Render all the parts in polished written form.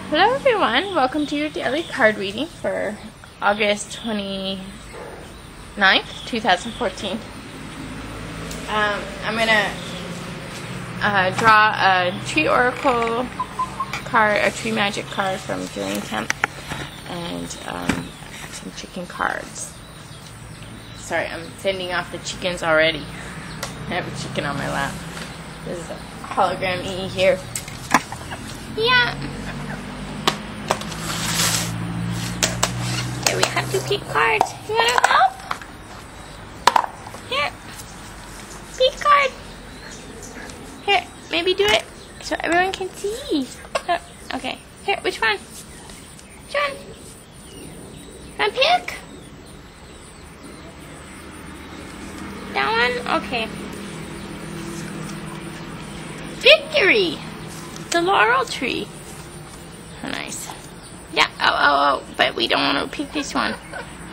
Hello everyone, welcome to your daily card reading for August 29th, 2014. I'm going to draw a tree oracle card, a tree magic card from Healing Camp, and some chicken cards. Sorry, I'm fending off the chickens already. I have a chicken on my lap. This is a hologram E here. Yeah. Here we have to pick cards. You want to help? Here. Pick card. Here, maybe do it so everyone can see. Okay. Here, which one? Which one? Want to pick? That one? Okay. Victory! The laurel tree. Oh, nice. Yeah, oh, but we don't want to pick this one.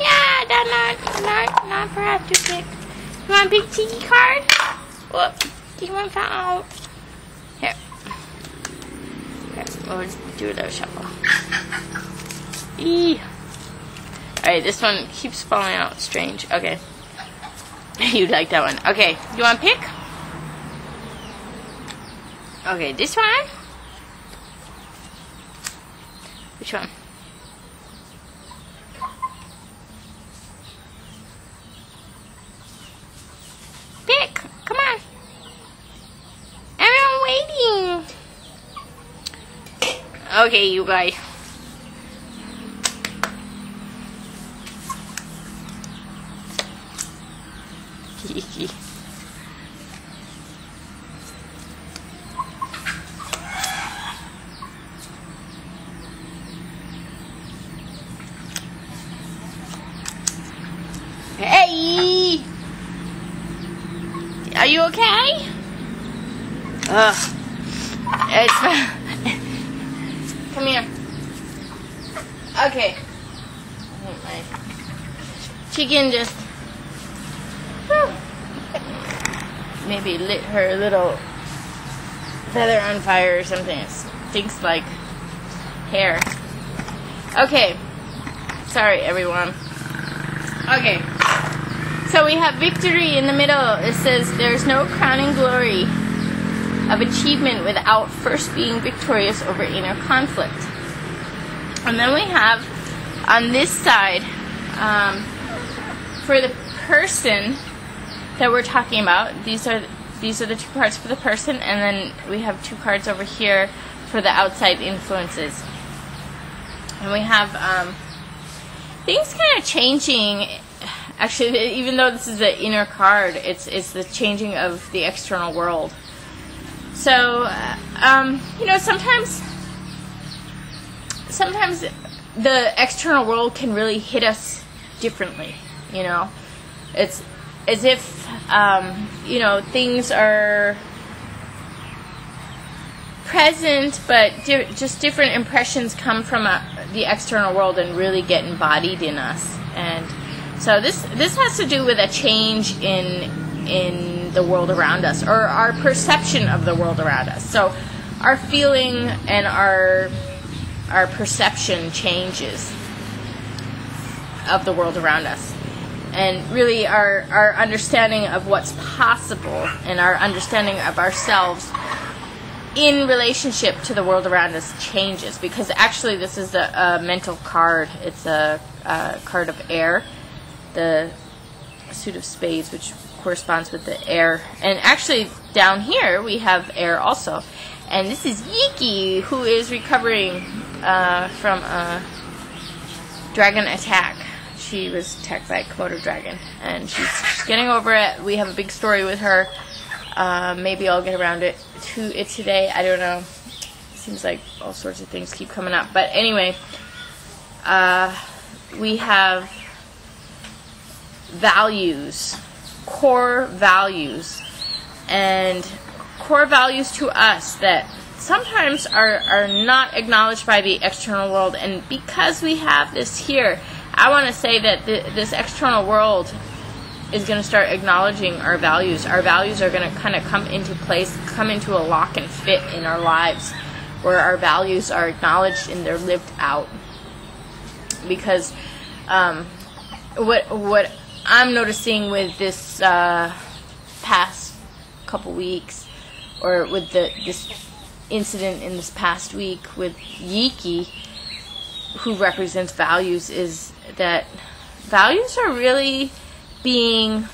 Yeah, not for us to pick. You want a big tiki card? Whoop, you want that out? Here, we'll do a little shuffle. Eee. Alright, this one keeps falling out. Strange. Okay. You'd like that one. Okay, you want to pick? Okay, this one? Which one? Pick! Come on! Everyone waiting! Okay, you guys. Hey! Are you okay? Ugh. It's come here. Okay. My chicken just maybe lit her little feather on fire or something. It stinks like hair. Okay. Sorry, everyone. Okay. So we have victory in the middle. It says there's no crowning glory of achievement without first being victorious over inner conflict. And then we have on this side, for the person that we're talking about, these are the two cards for the person, and then we have two cards over here for the outside influences. And we have things kind of changing. Actually, even though this is the inner card, it's the changing of the external world. So, sometimes the external world can really hit us differently. It's as if things are present, but just different impressions come from the external world and really get embodied in us. And so this has to do with a change in the world around us, or our perception of the world around us. So our feeling and our perception changes of the world around us. And really our understanding of what's possible and our understanding of ourselves in relationship to the world around us changes, because actually this is a mental card. It's a card of air, the suit of spades, which corresponds with the air. And actually down here we have air also. And this is Yiki, who is recovering from a dragon attack. She was attacked by a Komodo dragon, and she's getting over it. We have a big story with her. Maybe I'll get around to it today. I don't know. Seems like all sorts of things keep coming up. But anyway, we have values, core values, and core values to us that sometimes are not acknowledged by the external world. And because we have this here, I want to say that this external world is going to start acknowledging our values. Our values are going to kind of come into place, come into a lock and fit in our lives. where our values are acknowledged and they're lived out. Because what I'm noticing with this past couple weeks, or with this incident in this past week with Yiki, who represents values, is that values are really being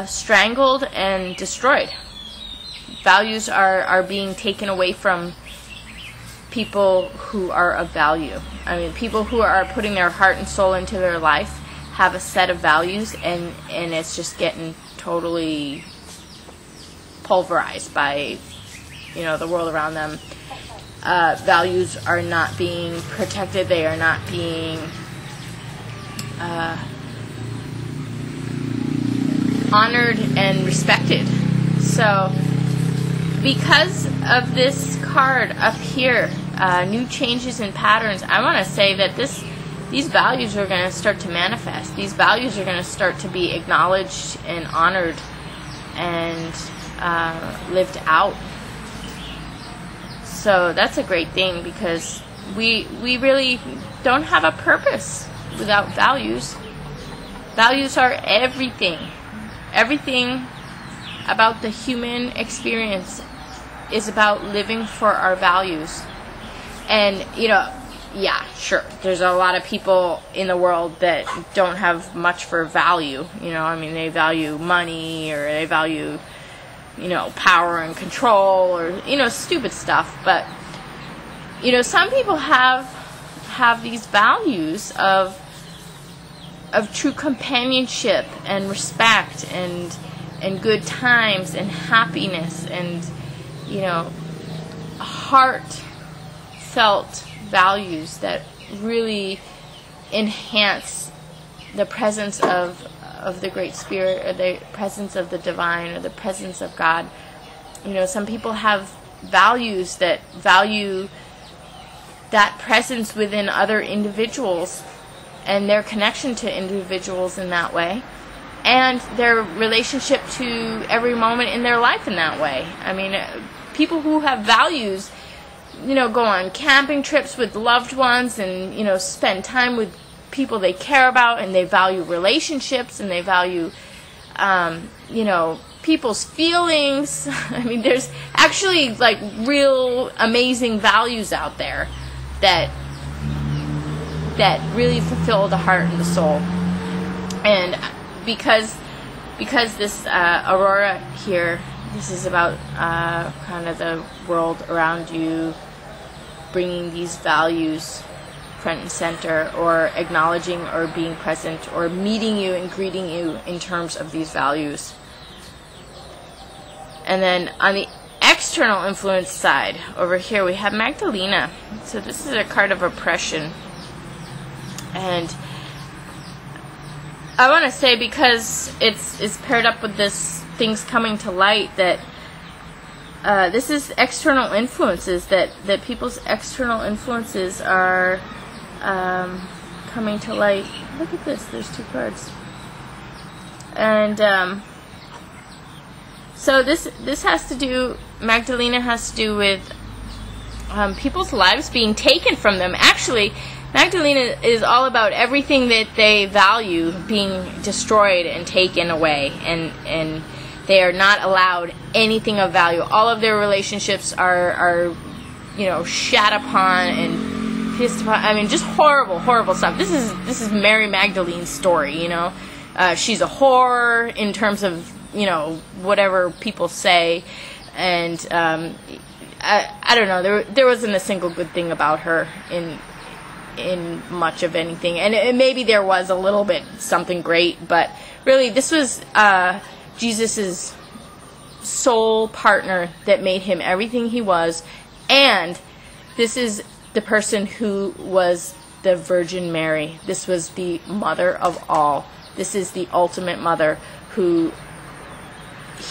strangled and destroyed. Values are being taken away from people who are of value. I mean, people who are putting their heart and soul into their life have a set of values, and it's just getting totally pulverized by, the world around them. Values are not being protected. They are not being honored and respected. So, because of this card up here, new changes and patterns, I want to say that these values are going to start to manifest. These values are going to start to be acknowledged and honored and lived out. So that's a great thing, because we really don't have a purpose without values. Values are everything. Everything about the human experience is about living for our values. And, yeah, sure, there's a lot of people in the world that don't have much for value. They value money, or they value, power and control, or, stupid stuff. But, some people have these values of true companionship and respect and good times and happiness and, heartfelt values that really enhance the presence of the Great Spirit, or the presence of the divine, or the presence of God. Some people have values that value that presence within other individuals and their connection to individuals in that way, and their relationship to every moment in their life in that way. People who have values, go on camping trips with loved ones and, spend time with people they care about, and they value relationships, and they value, people's feelings. There's actually, real amazing values out there that really fulfill the heart and the soul. And because this Aurora here, this is about kind of the world around you, bringing these values front and center, or acknowledging or being present, or meeting you and greeting you in terms of these values. And then on the external influence side, over here we have Magdalena. So this is a card of oppression. And I want to say, because it's paired up with this things coming to light, that this is external influences, that people's external influences are coming to light. Look at this, there's two cards. And so this has to do, Magdalena has to do with people's lives being taken from them. Actually, Magdalena is all about everything that they value being destroyed and taken away, and they are not allowed anything of value. All of their relationships are shat upon and pissed upon. Just horrible stuff. This is Mary Magdalene's story. She's a whore in terms of whatever people say, and I don't know. There wasn't a single good thing about her in much of anything, and maybe there was a little bit something great, but really this was Jesus's soul partner that made him everything he was. And this is the person who was the Virgin Mary. This was the mother of all. This is the ultimate mother who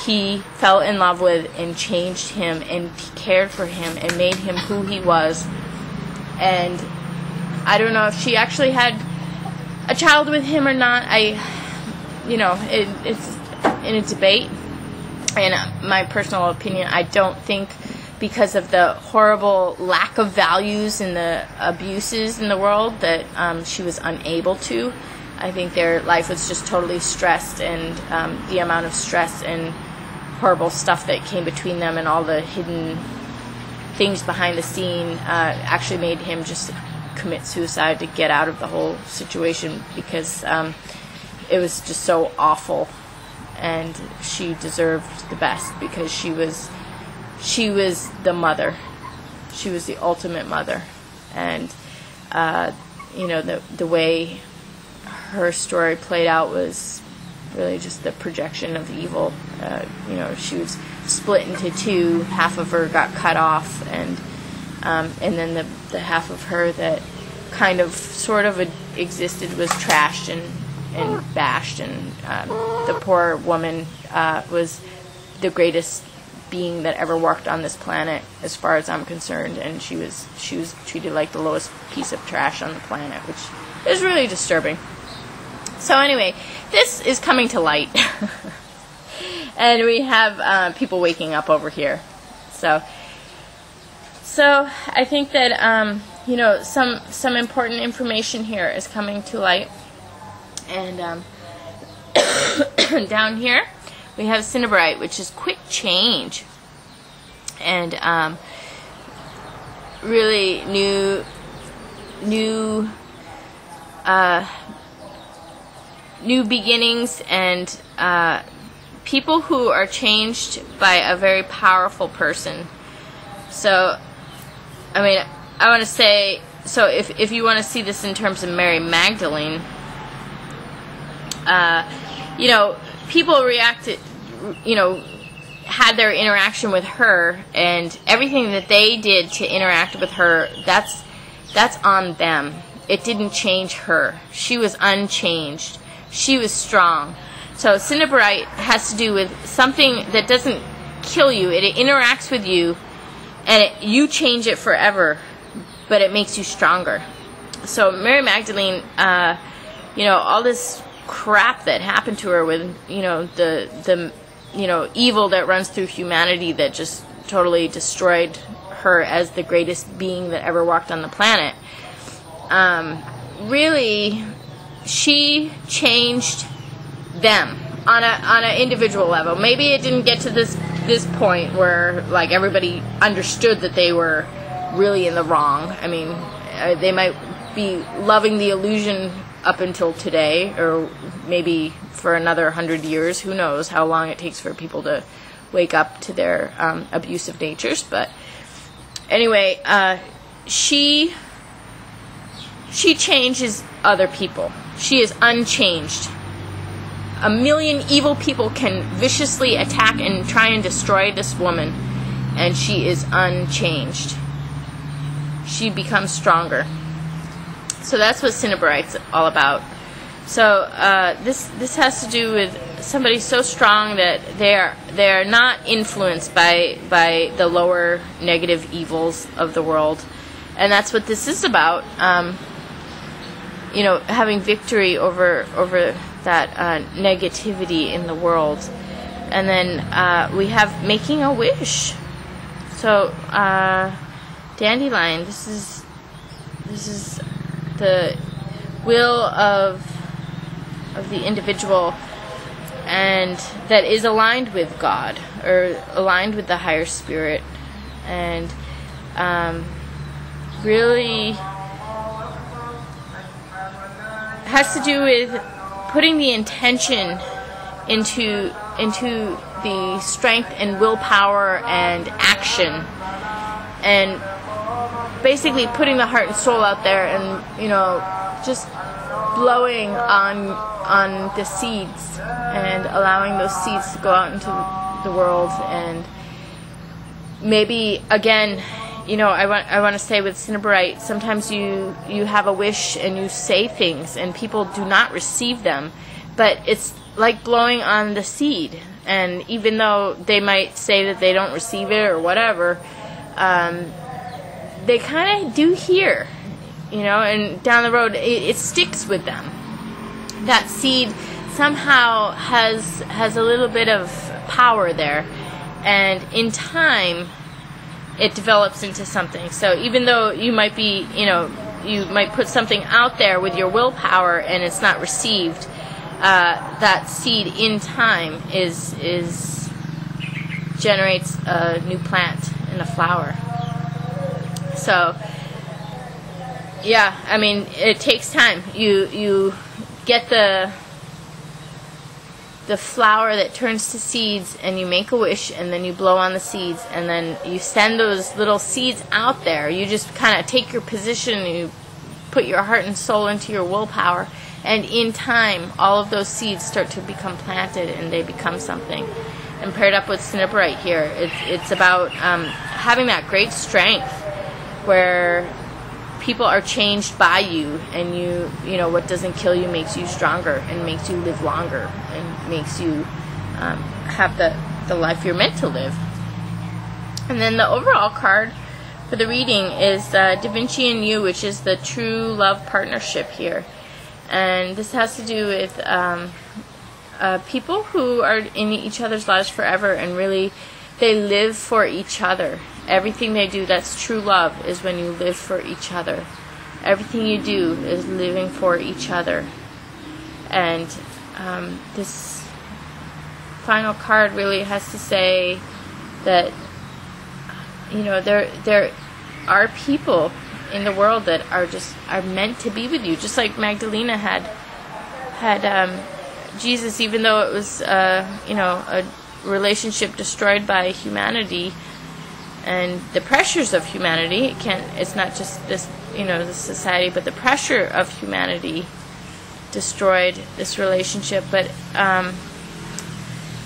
he fell in love with and changed him and cared for him and made him who he was. And I don't know if she actually had a child with him or not. It's in a debate. And my personal opinion, I don't think because of the horrible lack of values and the abuses in the world that she was unable to. I think their life was just totally stressed, and the amount of stress and horrible stuff that came between them and all the hidden things behind the scene actually made him just commit suicide to get out of the whole situation, because it was just so awful, and she deserved the best because she was the mother. She was the ultimate mother, and the way her story played out was really just the projection of evil. She was split into two. Half of her got cut off, and then the half of her that kind of sort of existed was trashed and bashed, and the poor woman was the greatest being that ever walked on this planet, as far as I'm concerned, and she was treated like the lowest piece of trash on the planet, which is really disturbing. So anyway, this is coming to light, and we have people waking up over here. So I think that some important information here is coming to light, and down here we have Cinnabarite, which is quick change, and really new beginnings, and people who are changed by a very powerful person. So, I mean, I want to say, so if you want to see this in terms of Mary Magdalene, people reacted, had their interaction with her, and everything that they did to interact with her, that's on them. It didn't change her. She was unchanged. She was strong. So Cinnabarite has to do with something that doesn't kill you. It interacts with you, and you change it forever, but it makes you stronger. So Mary Magdalene, all this crap that happened to her with, the evil that runs through humanity that just totally destroyed her as the greatest being that ever walked on the planet. Really, she changed them on an individual level. Maybe it didn't get to this point where like everybody understood that they were really in the wrong. I mean, they might be loving the illusion up until today, or maybe for another 100 years. Who knows how long it takes for people to wake up to their abusive natures. But anyway, she changes other people. She is unchanged. A million evil people can viciously attack and try and destroy this woman, and she is unchanged. She becomes stronger. So that's what Cinnabarite's all about. So this has to do with somebody so strong that they are not influenced by the lower negative evils of the world, and that's what this is about. Having victory over that negativity in the world. And then we have making a wish. So Dandelion, this is the will of the individual, and that is aligned with God, or aligned with the higher spirit, and really has to do with putting the intention into the strength and willpower and action, and basically putting the heart and soul out there, and just blowing on the seeds and allowing those seeds to go out into the world. And maybe again, I want to say with Cinnabarite, sometimes you have a wish and you say things and people do not receive them, but it's like blowing on the seed, and even though they might say that they don't receive it or whatever, they kind of do hear, and down the road it sticks with them. That seed somehow has a little bit of power there, and in time it develops into something. So even though you might be, you might put something out there with your willpower and it's not received, that seed in time generates a new plant and a flower. So yeah, I mean, it takes time. You get the flower that turns to seeds, and you make a wish, and then you blow on the seeds, and then you send those little seeds out there. You just kind of take your position, you put your heart and soul into your willpower, and in time, all of those seeds start to become planted, and they become something. And paired up with Sniperite here, it's about having that great strength where people are changed by you, and you know what doesn't kill you makes you stronger and makes you live longer and makes you have the life you're meant to live. And then the overall card for the reading is Da Vinci and You, which is the true love partnership here. And this has to do with people who are in each other's lives forever, and really they live for each other. Everything they do, that's true love, is when you live for each other. Everything you do is living for each other. And this final card really has to say that, there are people in the world that are meant to be with you, just like Magdalena had Jesus, even though it was a relationship destroyed by humanity and the pressures of humanity. It's not just this, this society, but the pressure of humanity destroyed this relationship. But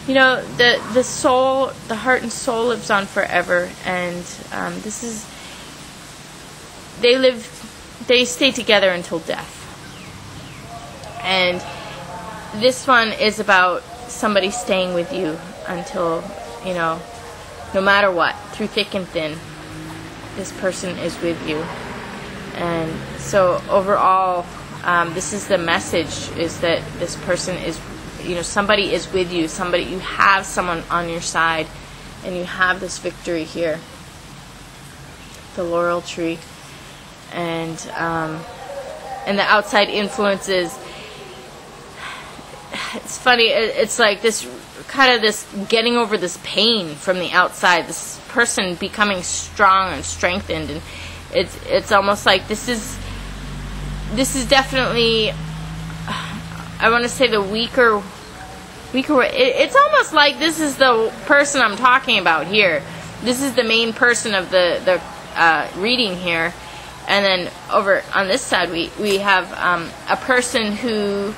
the soul, the heart and soul lives on forever, and they stay together until death. And this one is about somebody staying with you until, no matter what, through thick and thin, this person is with you. And so overall, this is the message, is that this person is, somebody is with you, you have someone on your side, and you have this victory here, the laurel tree. And the outside influences, it's funny, it's like this getting over this pain from the outside, this person becoming strong and strengthened, and it's almost like this is definitely, I want to say, the weaker it's almost like this is the person I'm talking about here. This is the main person of the reading here. And then over on this side we have a person who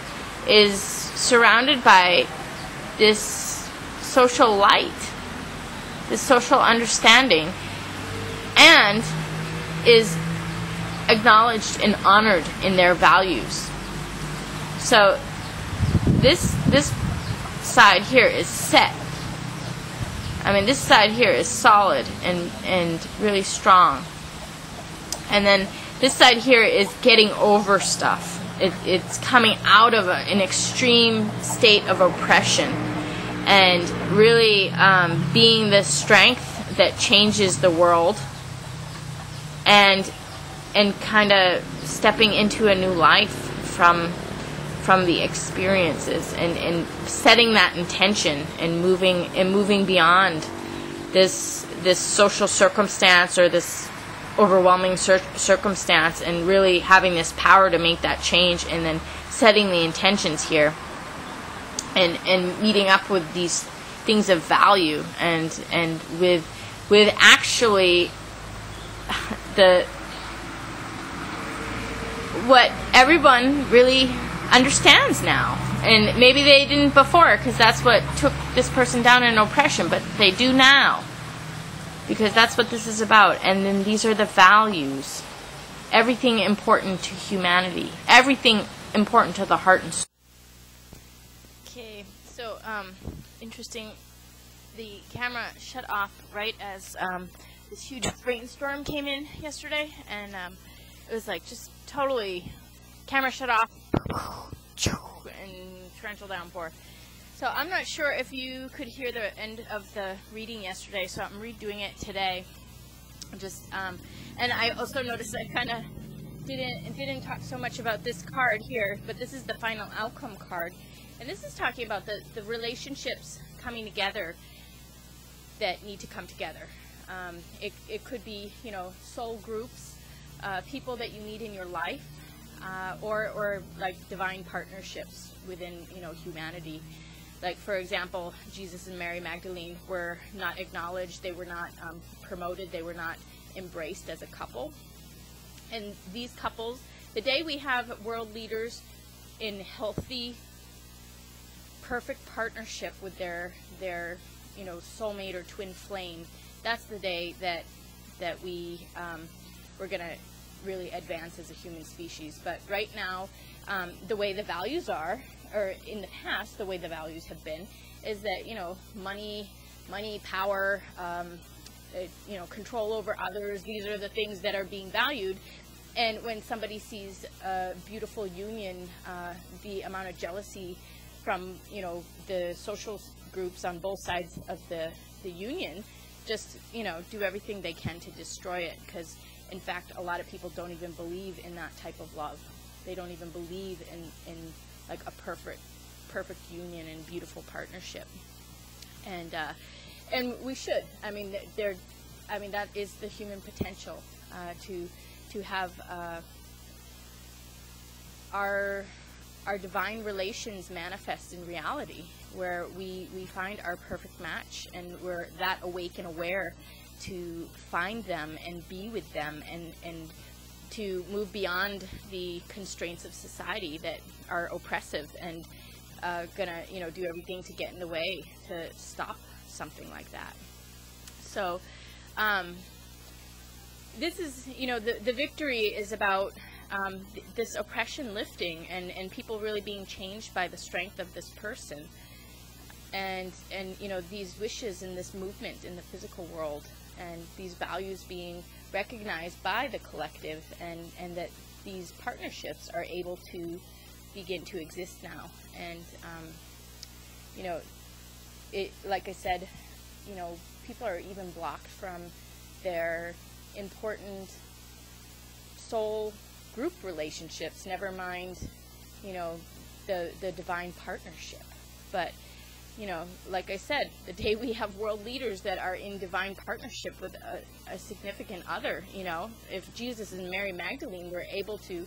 is surrounded by this social light, this social understanding, and is acknowledged and honored in their values. So this side here is set. I mean, this side here is solid and really strong. And then this side here is getting over stuff. It's coming out of an extreme state of oppression, and really being the strength that changes the world, and kind of stepping into a new life from the experiences, and setting that intention, and moving beyond this social circumstance or this overwhelming circumstance, and really having this power to make that change, and then setting the intentions here, and meeting up with these things of value, and with actually what everyone really understands now, and maybe they didn't before, because that's what took this person down in oppression, but they do now, because that's what this is about. And then these are the values, everything important to humanity, everything important to the heart and soul. Okay, so interesting, the camera shut off right as this huge rainstorm came in yesterday, and it was like just totally, camera shut off and torrential downpour. So I'm not sure if you could hear the end of the reading yesterday, so I'm redoing it today. Just and I also noticed I kind of didn't talk so much about this card here, but this is the final outcome card, and this is talking about the relationships coming together that need to come together. It could be, you know, soul groups, people that you need in your life, or like divine partnerships within, you know, humanity. Like, for example, Jesus and Mary Magdalene were not acknowledged, they were not promoted, they were not embraced as a couple. And these couples, the day we have world leaders in healthy, perfect partnership with their you know, soulmate or twin flame, that's the day that we're gonna really advance as a human species. But right now, the way the values are, or in the past, the way the values have been, is that, you know, money, power, you know, control over others, these are the things that are being valued. And when somebody sees a beautiful union, the amount of jealousy from, you know, the social groups on both sides of the union, just, you know, do everything they can to destroy it, because in fact a lot of people don't even believe in that type of love. They don't even believe in like a perfect union and beautiful partnership. And we should. I mean, that is the human potential, to have our divine relations manifest in reality, where we find our perfect match, and we're that awake and aware to find them and be with them, and to move beyond the constraints of society that are oppressive and gonna, you know, do everything to get in the way to stop something like that. So this is, you know, the victory is about this oppression lifting, and people really being changed by the strength of this person, and you know, these wishes and this movement in the physical world, and these values being recognized by the collective, and that these partnerships are able to begin to exist now. And you know, it, like I said, you know, people are even blocked from their important soul group relationships, never mind, you know, the divine partnership. But, you know, like I said, the day we have world leaders that are in divine partnership with a significant other, you know, if Jesus and Mary Magdalene were able to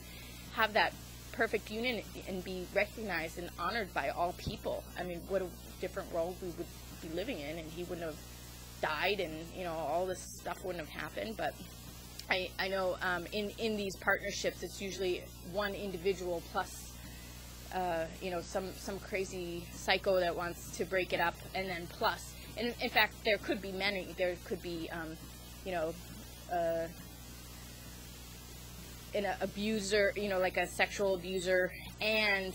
have that perfect union and be recognized and honored by all people, I mean, what a different world we would be living in, and he wouldn't have died, and, you know, all this stuff wouldn't have happened. But I know in these partnerships, it's usually one individual plus you know, some crazy psycho that wants to break it up, and then plus, and in fact there could be many, there could be you know, an abuser, you know, like a sexual abuser, and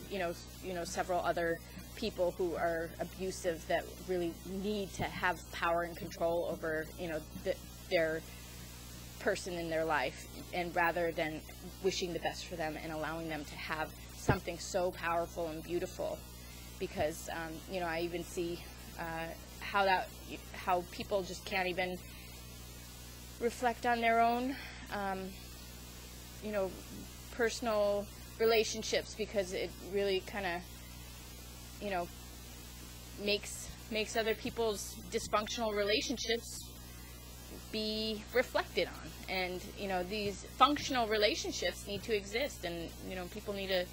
you know, several other people who are abusive that really need to have power and control over, you know, their person in their life, and rather than wishing the best for them and allowing them to have something so powerful and beautiful. Because you know, I even see how people just can't even reflect on their own you know, personal relationships, because it really kind of, you know, makes other people's dysfunctional relationships be reflected on. And, you know, these functional relationships need to exist, and, you know, people need to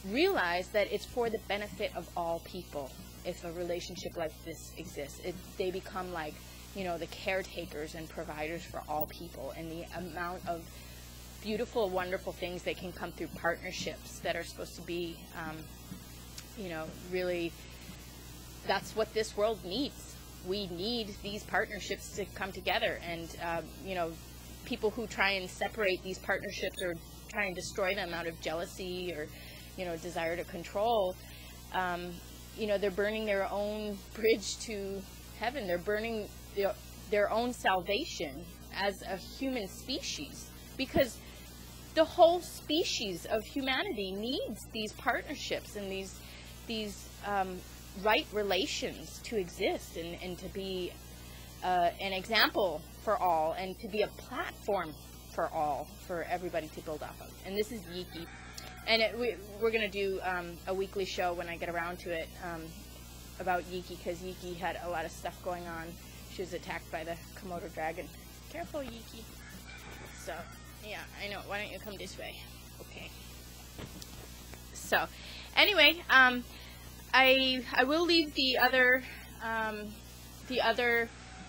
realize that it's for the benefit of all people. If a relationship like this exists, they become like, you know, the caretakers and providers for all people, and the amount of beautiful, wonderful things that can come through partnerships that are supposed to be, you know, really, that's what this world needs. We need these partnerships to come together. And you know, people who try and separate these partnerships or try and destroy them out of jealousy or, you know, desire to control, you know, they're burning their own bridge to heaven. They're burning their own salvation as a human species, because the whole species of humanity needs these partnerships and these right relations to exist, and to be an example for all, and to be a platform for all, for everybody to build off of. And this is Yiki. And we're going to do a weekly show when I get around to it about Yiki, because Yiki had a lot of stuff going on. She was attacked by the Komodo dragon. Careful, Yiki. So, yeah, I know. Why don't you come this way? Okay. So, anyway, I will leave the other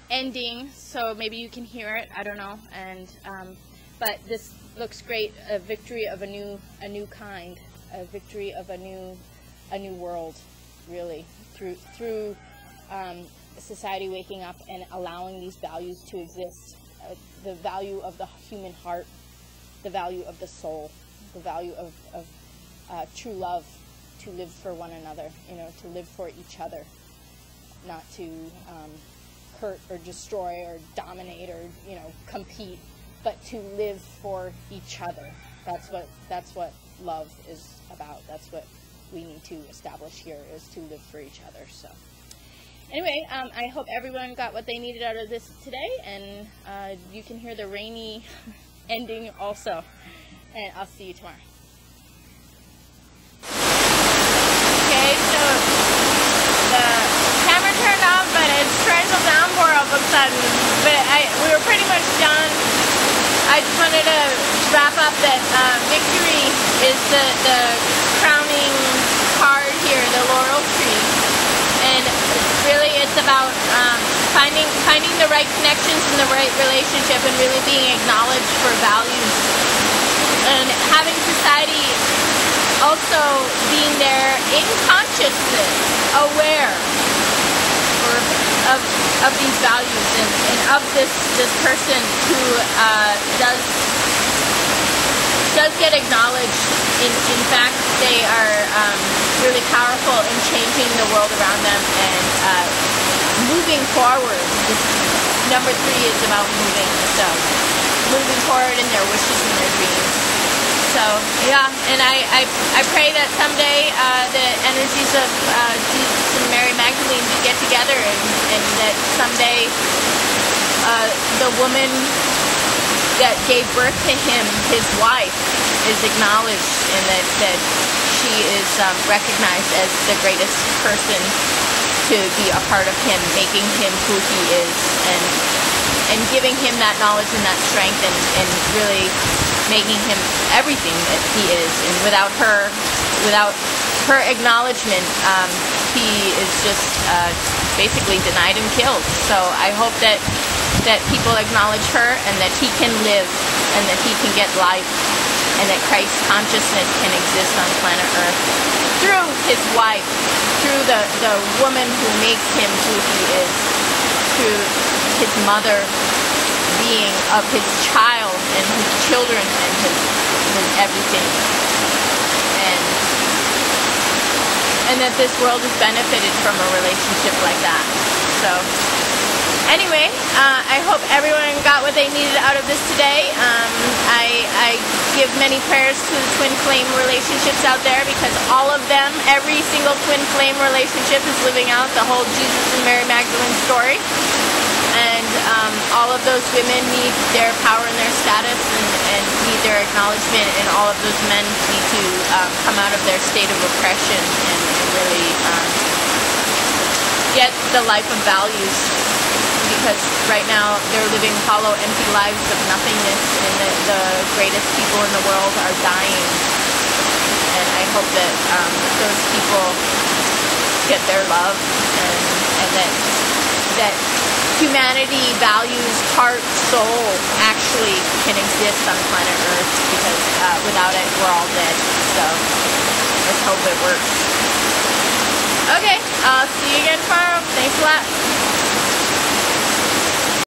ending, so maybe you can hear it. I don't know. And but this looks great. A victory of a new kind, a victory of a new world, really, through society waking up and allowing these values to exist. The value of the human heart, the value of the soul, the value of true love, to live for one another, to live for each other, not to hurt or destroy or dominate or compete, but to live for each other. That's what love is about. That's what we need to establish here, is to live for each other. So anyway, I hope everyone got what they needed out of this today, and you can hear the rainy ending also. And I'll see you tomorrow. Okay, so the camera turned off, but it's torrential downpour all of a sudden. But we were pretty much done. I just wanted to wrap up that victory is the crowning card here, the laurel tree. And really it's about finding the right connections and the right relationship, and really being acknowledged for values. And having society also being there in consciousness, aware of these values, and of this person who does get acknowledged. In fact, they are really powerful in changing the world around them and moving forward. Number 3 is about moving forward in their wishes and their dreams. So yeah, and I pray that someday the energies of Jesus and Mary Magdalene get together, and that someday the woman that gave birth to him, his wife, is acknowledged, and that she is recognized as the greatest person to be a part of him, making him who he is, and giving him that knowledge and that strength, and really making him everything that he is. And without her acknowledgement, he is just basically denied and killed. So I hope that people acknowledge her, and that he can live, and that he can get life, and that Christ consciousness can exist on planet Earth through his wife, through the woman who makes him who he is, through his mother being of his child and his children and his everything, and that this world has benefited from a relationship like that. So anyway, I hope everyone got what they needed out of this today. I give many prayers to the twin flame relationships out there, because all of them, every single twin flame relationship, is living out the whole Jesus and Mary Magdalene story. And all of those women need their power and their status, and need their acknowledgement, and all of those men need to come out of their state of oppression and really get the life of values, because right now they're living hollow, empty lives of nothingness, and the greatest people in the world are dying. And I hope that those people get their love, and that humanity values, heart, soul actually can exist on planet Earth, because without it we're all dead. So let's hope it works. Okay, I'll see you again tomorrow. Thanks a lot.